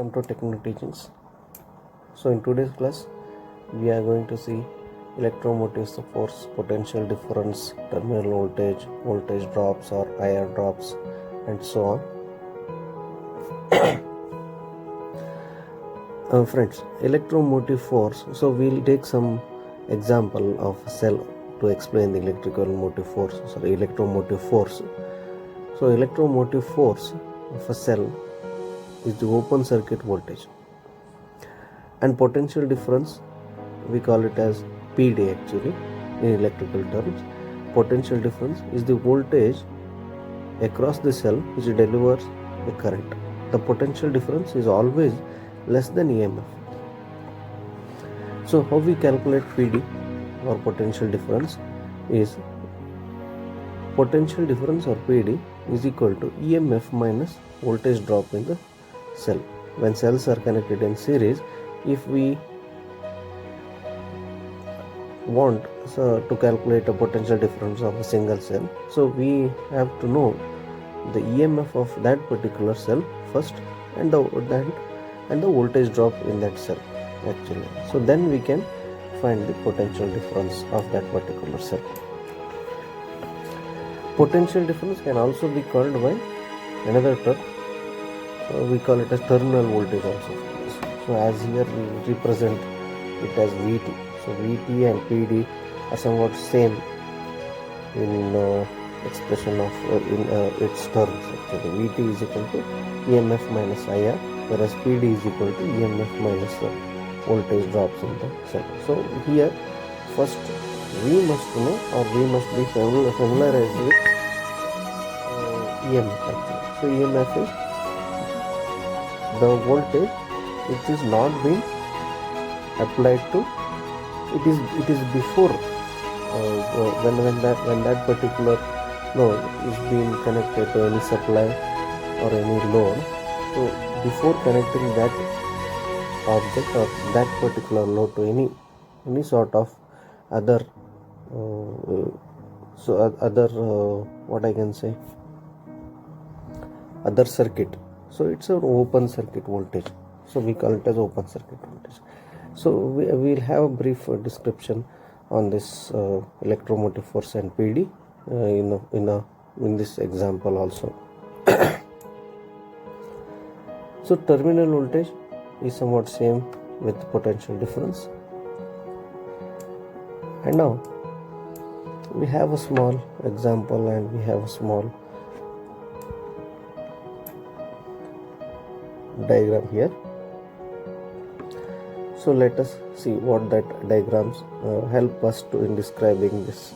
welcome to Techno Teachings. So in today's class we are going to see electromotive force, potential difference, terminal voltage, voltage drops or IR drops, and so on. Friends, electromotive force, so we'll take some example of a cell to explain the electromotive force. So electromotive force of a cell is the open circuit voltage, and potential difference we call it as PD actually in electrical terms. Potential difference is the voltage across the cell which delivers the current. The potential difference is always less than EMF. So how we calculate PD or potential difference is potential difference or PD is equal to EMF minus voltage drop in the cell. When cells are connected in series, if we want to calculate a potential difference of a single cell, so we have to know the EMF of that particular cell first and the voltage drop in that cell actually. So then we can find the potential difference of that particular cell. Potential difference can also be called by another term. We call it as terminal voltage also. So as here we represent it as VT. So VT and PD are somewhat same in expression of its terms actually. VT is equal to EMF minus IR, whereas PD is equal to EMF minus voltage drops in the cell. So here first we must know or we must be familiarized with EMF actually. So EMF is the voltage which is not being applied to, it is before when that particular node is being connected to any supply or any load. So before connecting that object or that particular load to any sort of other what I can say, other circuit, so it's an open circuit voltage, so we call it as open circuit voltage. So we'll have a brief description on this electromotive force and PD in this example also. So terminal voltage is somewhat same with potential difference, and now we have a small example and we have a small diagram here. So let us see what that diagrams help us to in describing this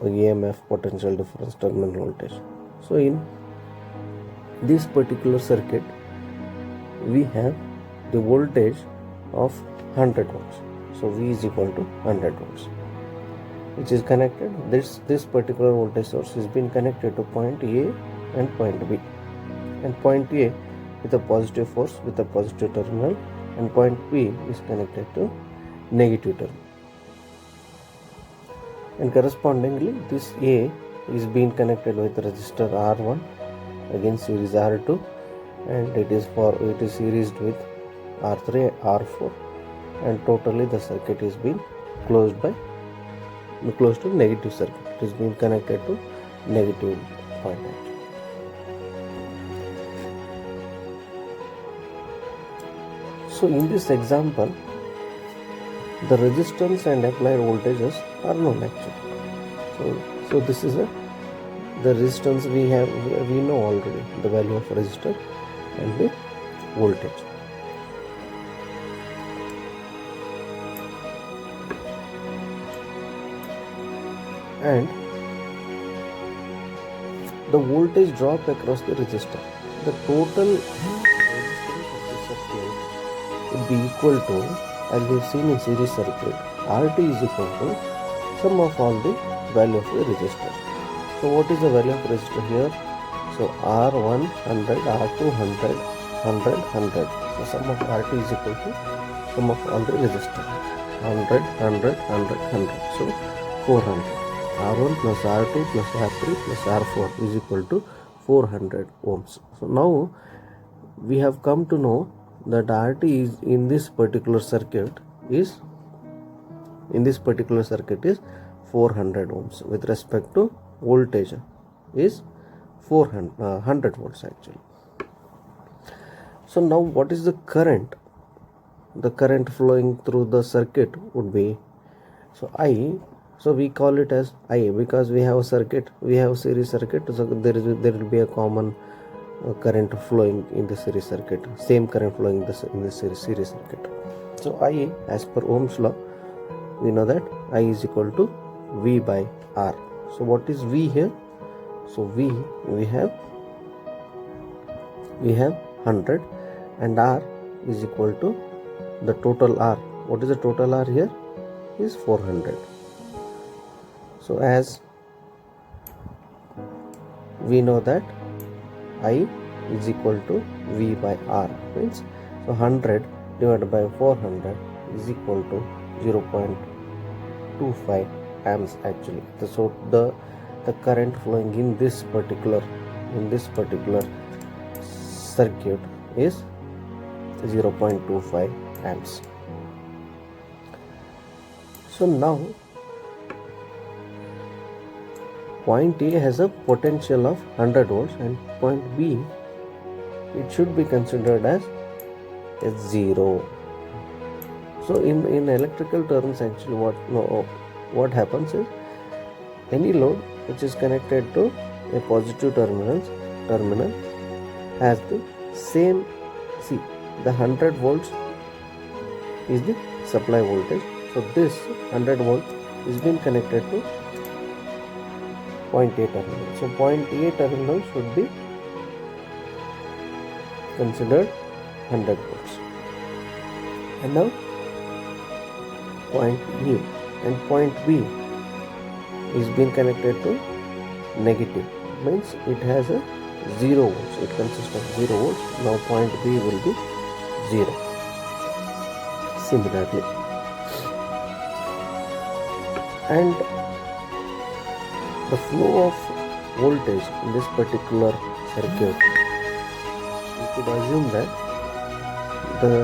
EMF, potential difference, terminal voltage. So in this particular circuit we have the voltage of 100 volts. So V is equal to 100 volts, which is connected. This particular voltage source is being connected to point A and point B, and point A with a positive force with a positive terminal, and point B is connected to negative terminal, and correspondingly this A is being connected with resistor R1 against series R2, and it is series with R3, R4, and totally the circuit is being closed to negative circuit. It is being connected to negative point. So in this example, the resistance and applied voltages are known actually. So this is the resistance we know already the value of resistor and the voltage. And the voltage drop across the resistor. The total resistance of the circuit would be equal to, as we have seen in series circuit, RT is equal to sum of all the value of the resistor. So what is the value of resistor here? So R1 100, R2 100, 100, 100. So sum of RT is equal to sum of all the resistor, 100, 100, 100, 100. So 400. R1 plus R2 plus R3 plus R4 is equal to 400 ohms. So now we have come to know that RT is in this particular circuit is 400 ohms with respect to voltage is 100 volts actually. So now what is the current? The current flowing through the circuit would be, so I, so we call it as I because we have a circuit, we have series circuit, so there will be a common current flowing in the series circuit, same current flowing in the series circuit. So I, as per Ohm's law, we know that I is equal to V by R. So what is V here? So V, we have 100 and R is equal to the total R. What is the total R here? Is 400. So as we know that I is equal to V by R, means so 100 divided by 400 is equal to 0.25 amps actually. So the current flowing in this particular circuit is 0.25 amps. So now point A has a potential of 100 volts and point B, it should be considered as 0. So in electrical terms actually what happens is, any load which is connected to a positive terminal has the same, see, the 100 volts is the supply voltage. So this 100 volts is being connected to point A terminal. So point A terminal should be considered 100 volts. And now point E and point B is being connected to negative, means it has a 0 volts, it consists of 0 volts. Now point B will be 0. Similarly, and the flow of voltage in this particular circuit, we could assume that the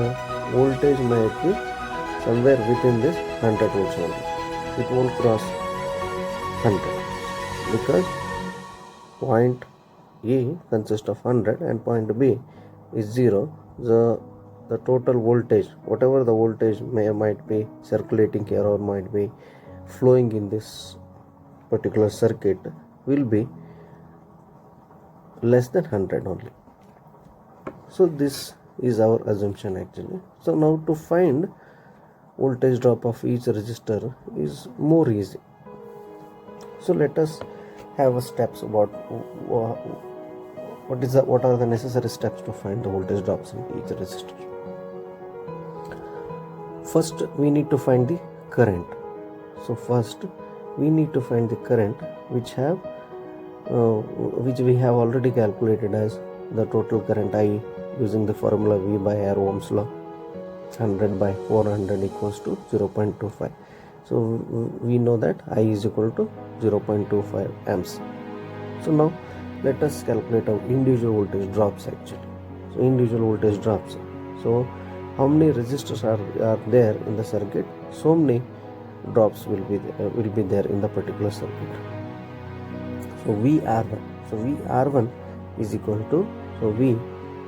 voltage might be somewhere within this 100 volts only. It won't cross 100 because point A consists of 100 and point B is 0. The total voltage, whatever the voltage might be circulating here or might be flowing in this particular circuit, will be less than 100 only. So this is our assumption actually. So now to find voltage drop of each resistor is more easy. So let us have a steps about what are the necessary steps to find the voltage drops in each resistor. First we need to find the current. So first we need to find the current which we have already calculated as the total current I using the formula V by R, Ohm's law. 100 by 400 equals to 0.25. So we know that I is equal to 0.25 amps. So now let us calculate our individual voltage drops actually. So individual voltage drops. So how many resistors are there in the circuit? So many drops will be there in the particular circuit. So VR1. So VR1 is equal to, so V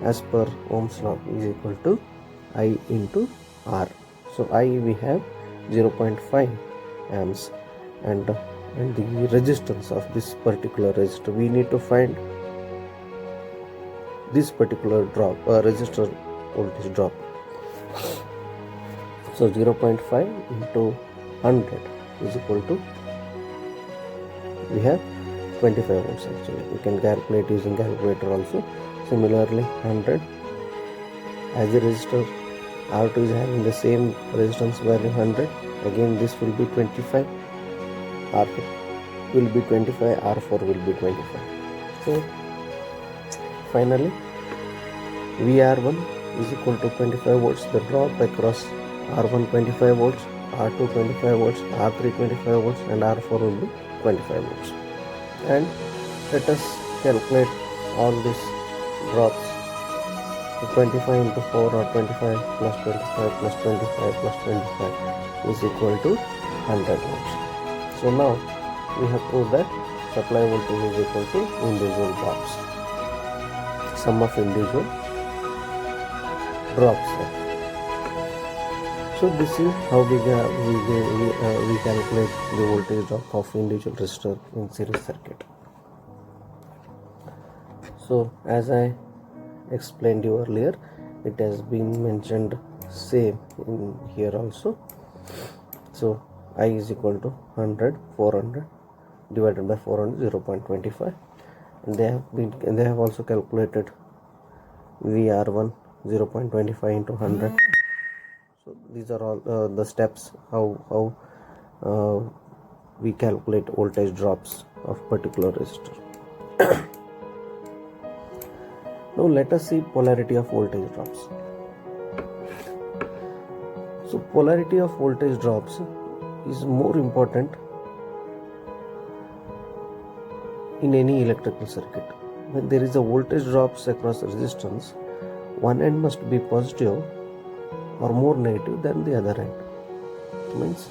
as per Ohm's law is equal to I into R. So I we have 0.5 amps and the resistance of this particular resistor, we need to find this particular drop resistor voltage drop. So 0.5 into 100 is equal to, we have 25 volts actually. You can calculate using calculator also. Similarly 100, as the resistor R2 is having the same resistance value 100, again this will be 25, R2 will be 25, R4 will be 25. So finally VR1 is equal to 25 volts, the drop across R1 25 volts, R2 25 volts, R3 25 volts and R4 will be 25 volts. And let us calculate all these drops 25 into 4 or 25 plus 25 plus 25 plus 25 is equal to 100 volts. So now we have proved that supply voltage is equal to individual drops, sum of individual drops. So this is how we calculate the voltage drop of individual resistor in series circuit. So as I explained you earlier, it has been mentioned same in here also. So I is equal to 100 400 divided by 400, 0.25, and they have also calculated VR1 0.25 into 100. So these are all the steps how we calculate voltage drops of particular resistor. Now let us see polarity of voltage drops. So polarity of voltage drops is more important in any electrical circuit. When there is a voltage drops across resistance, one end must be positive or more negative than the other end. Means,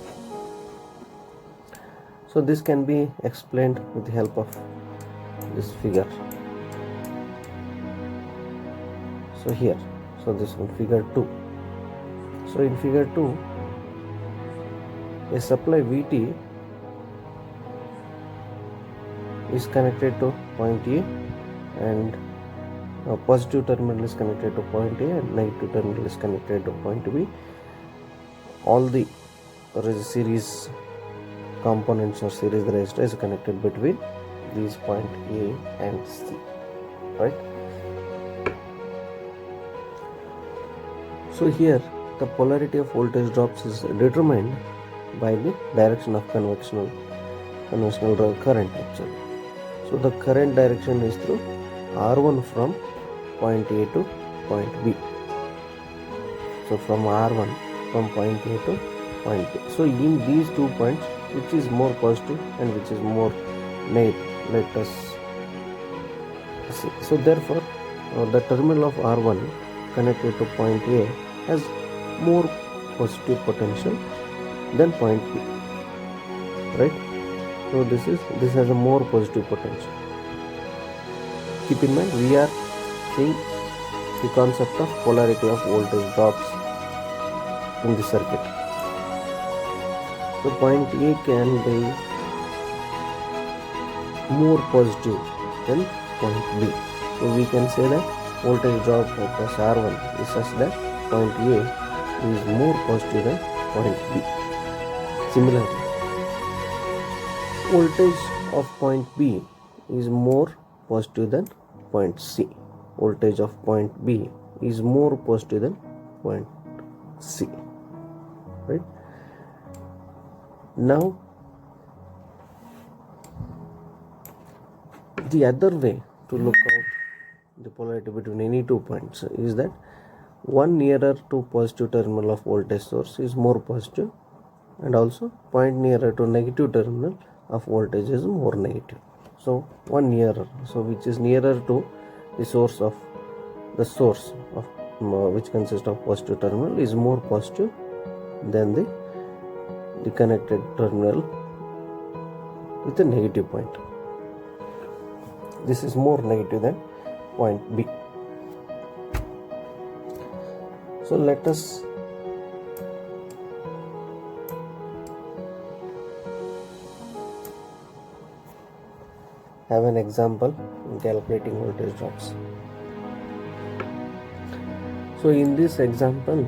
so this can be explained with the help of this figure. So here, so this one, figure 2. So in figure 2, a supply VT is connected to point A, and a positive terminal is connected to point A and negative terminal is connected to point B. All the series components or series resistor is connected between these point A and C, right? So here the polarity of voltage drops is determined by the direction of conventional current actually. So the current direction is through R1 from point A to point B. So from R1 from point A to point B. So in these 2 points, which is more positive and which is more negative, let us see. So therefore the terminal of R1 connected to point A has more positive potential than point B, right? So this has a more positive potential. Keep in mind, we are seeing the concept of polarity of voltage drops in the circuit. So point A can be more positive than point B. So we can say that voltage drop across R1 is such that point A is more positive than point B. Similarly, voltage of point B is more positive than point C. Voltage of point B is more positive than point C, right? Now the other way to look out the polarity between any 2 points is that one nearer to positive terminal of voltage source is more positive, and also point nearer to negative terminal of voltage is more negative. So one nearer, so which is nearer to the source of which consists of positive terminal is more positive than the connected terminal with a negative point. This is more negative than point B. So let us have an example in calculating voltage drops. So in this example,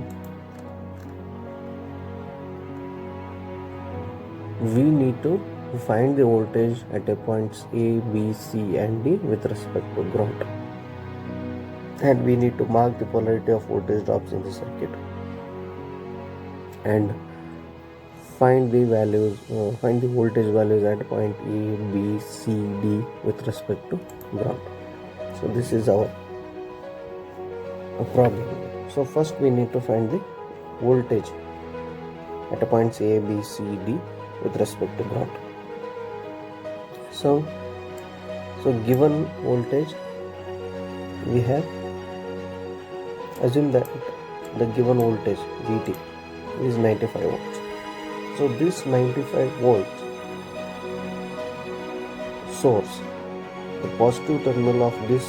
we need to find the voltage at a points A, B, C and D with respect to ground, and we need to mark the polarity of voltage drops in the circuit and find the voltage values at point A, B, C, D with respect to ground. So this is our problem. So first we need to find the voltage at a points A, B, C, D with respect to ground. So given voltage, we have assume that the given voltage VT is 95 volts. So this 95 volt source, the positive terminal of this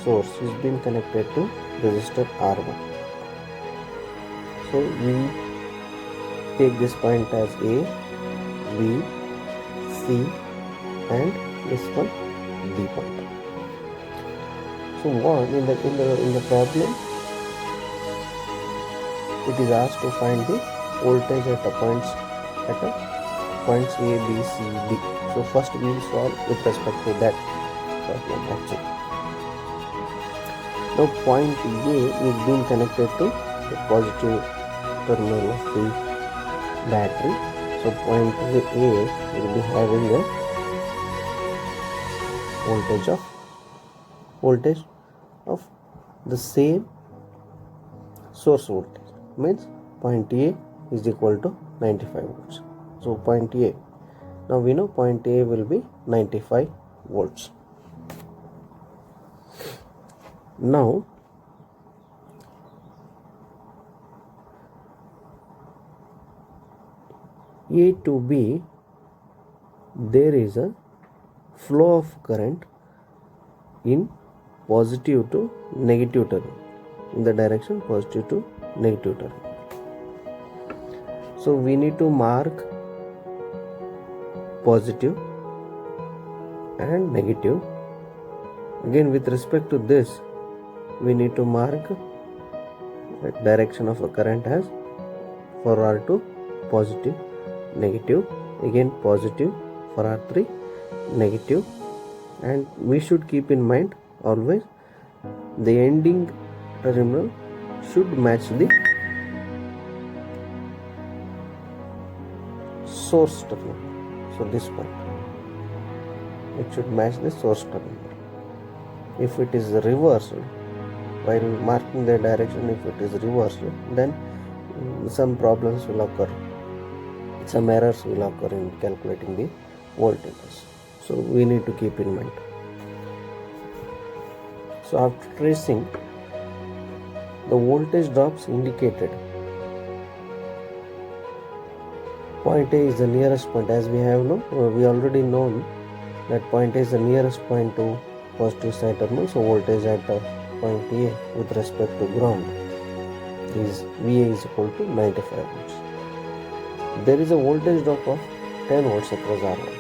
source is being connected to resistor R1. So we take this point as A, B, C and this one B point. So one in the problem it is asked to find the voltage at the points A, B, C, D. So first we will solve with respect to that problem actually. Now point A is being connected to the positive terminal of the battery. So point A will be having a voltage of the same source voltage, means point A is equal to 95 volts. So point A, now we know point A will be 95 volts. Now A to B, there is a flow of current in positive to negative terminal, in the direction positive to negative terminal. So we need to mark positive and negative. Again, with respect to this, we need to mark the direction of a current as for R2 positive, negative, again positive for R3, negative, and we should keep in mind always the ending terminal should match the source terminal. So this point, it should match the source terminal. If it is reversed, while marking the direction, if it is reversed, then some problems will occur, some errors will occur in calculating the voltages. So we need to keep in mind. So after tracing, the voltage drops indicated. Point A is the nearest point, as we have we already known that point A is the nearest point to positive side terminal. So voltage at point A with respect to ground is VA is equal to 95 volts. There is a voltage drop of 10 volts across R1.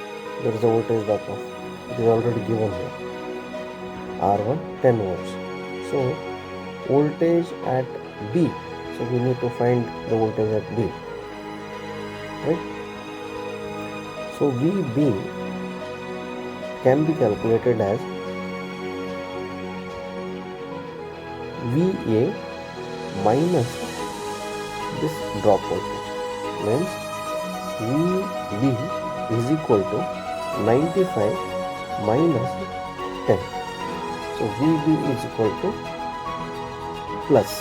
There is a voltage drop of, it is already given here, R1 10 volts. So voltage at B, so we need to find the voltage at B, right? So VB can be calculated as VA minus this drop voltage, means VB is equal to 95 minus 10. So VB is equal to plus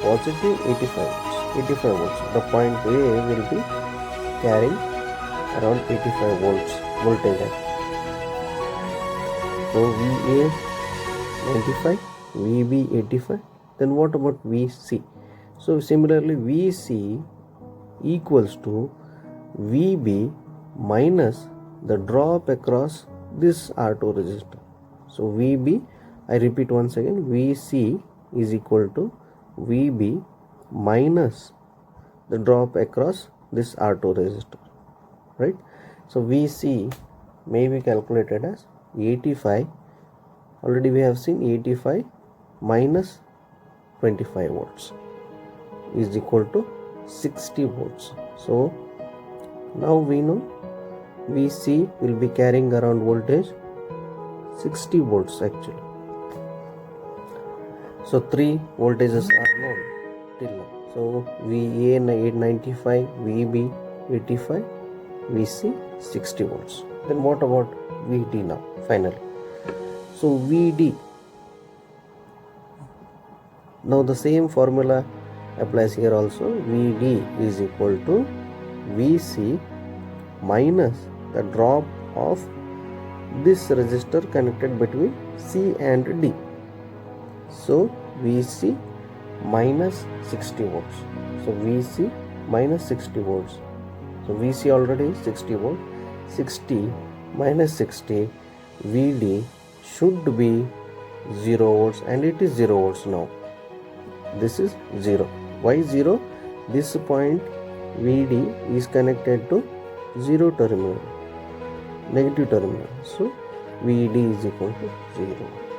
positive 85 volts. The point A will be carrying around 85 volts voltage. So VA 95, VB 85. Then what about VC? So similarly VC equals to VB minus the drop across this R2 resistor. So VB, I repeat once again, VC is equal to VB minus the drop across this R2 resistor, right? So VC may be calculated as 85, already we have seen 85 minus 25 volts is equal to 60 volts. So now we know VC will be carrying around voltage 60 volts actually. So three voltages are known till now. So VA 95, VB 85, VC 60 volts. Then what about VD now finally? So VD, now the same formula applies here also. VD is equal to VC minus the drop of this resistor connected between C and D. So VC minus 60 volts. So VC minus 60 volts. So VC already is 60 volt. 60 minus 60, VD should be 0 volts, and it is 0 volts now. This is 0. Why 0? This point VD is connected to 0 terminal, negative terminal. So VD is equal to 0.